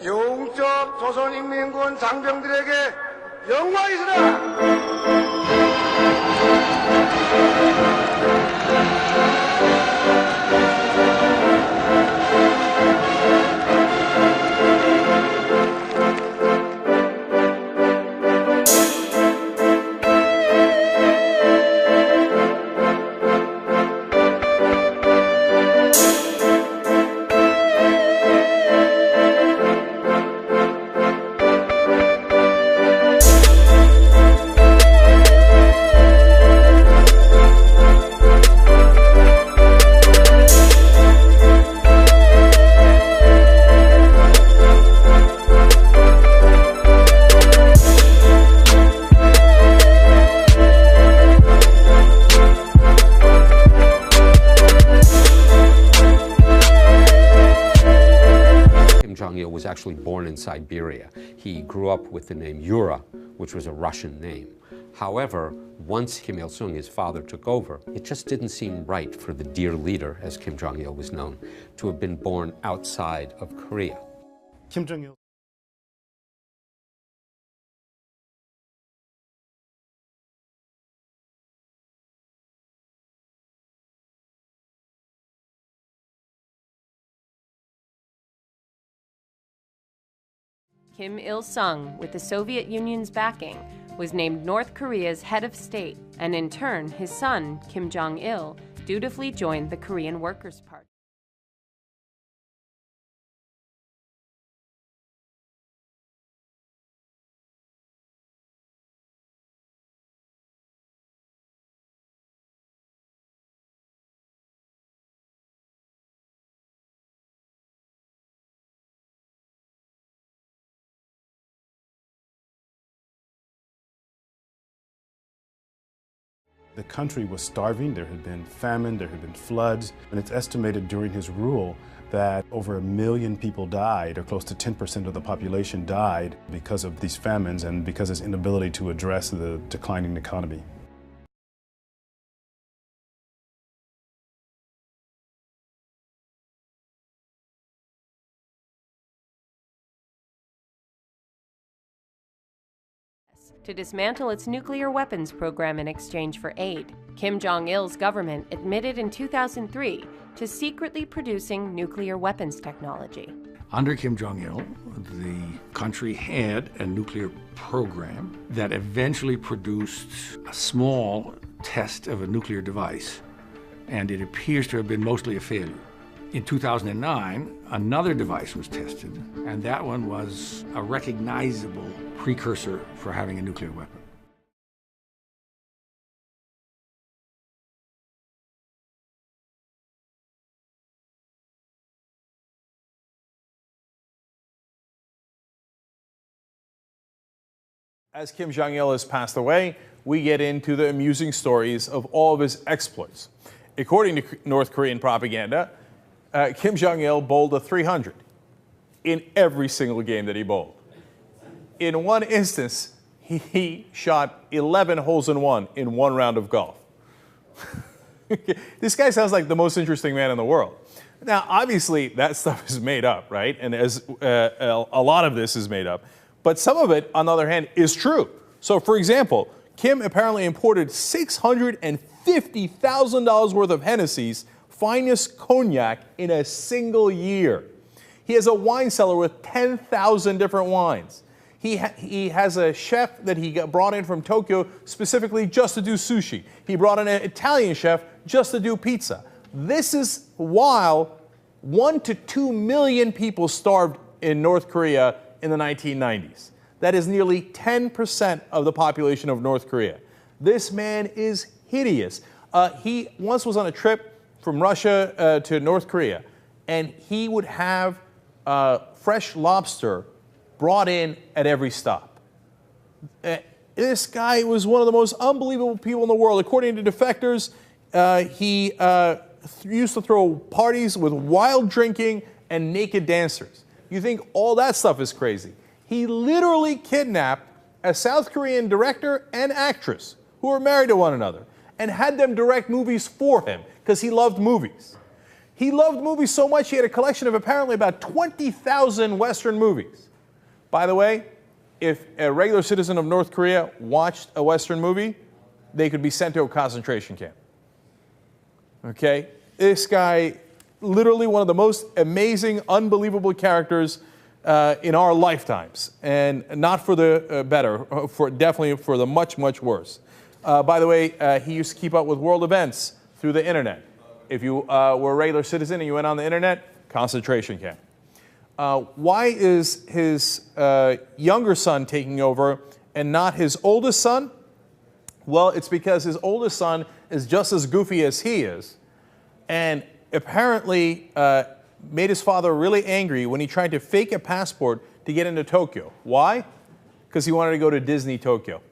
영적 조선인민군 장병들에게 영광이시라. Jong-il was actually born in Siberia. He grew up with the name Yura, which was a Russian name. However, once Kim Il-sung, his father, took over, it just didn't seem right for the dear leader, as Kim Jong-il was known, to have been born outside of Korea. Kim Jong-il. Kim Il-sung, with the Soviet Union's backing, was named North Korea's head of state, and in turn, his son, Kim Jong-il, dutifully joined the Korean Workers' Party. The country was starving, there had been famine, there had been floods, and it's estimated during his rule that over 1 million people died, or close to 10% of the population died because of these famines and because of his inability to address the declining economy. To dismantle its nuclear weapons program in exchange for aid. Kim Jong-il's government admitted in 2003 to secretly producing nuclear weapons technology. Under Kim Jong-il, the country had a nuclear program that eventually produced a small test of a nuclear device, and it appears to have been mostly a failure. In 2009, another device was tested, and that one was a recognizable precursor for having a nuclear weapon. As Kim Jong-il has passed away, we get into the amusing stories of all of his exploits. According to North Korean propaganda, Kim Jong-il bowled a 300 in every single game that he bowled. In one instance, he shot 11 holes in one round of golf. This guy sounds like the most interesting man in the world. Now, obviously, that stuff is made up, right? And as a lot of this is made up. But some of it, on the other hand, is true. So, for example, Kim apparently imported $650,000 worth of Hennessy's finest cognac in a single year. He has a wine cellar with 10,000 different wines. He has a chef that he brought in from Tokyo specifically just to do sushi. He brought in an Italian chef just to do pizza. This is while 1 to 2 million people starved in North Korea in the 1990s. That is nearly 10% of the population of North Korea. This man is hideous. He once was on a trip from Russia to North Korea, and he would have fresh lobster brought in at every stop. This guy was one of the most unbelievable people in the world. According to defectors, he used to throw parties with wild drinking and naked dancers. You think all that stuff is crazy. He literally kidnapped a South Korean director and actress who were married to one another and had them direct movies for him because he loved movies. He loved movies so much he had a collection of apparently about 20,000 Western movies. By the way, if a regular citizen of North Korea watched a Western movie, they could be sent to a concentration camp. Okay? This guy, literally one of the most amazing, unbelievable characters in our lifetimes. And not for the better, definitely for the much, much worse. By the way, he used to keep up with world events through the internet. If you were a regular citizen and you went on the internet, concentration camp. Why is his younger son taking over and not his oldest son? Well, it's because his oldest son is just as goofy as he is, and apparently made his father really angry when he tried to fake a passport to get into Tokyo. Why? Because he wanted to go to Disney Tokyo.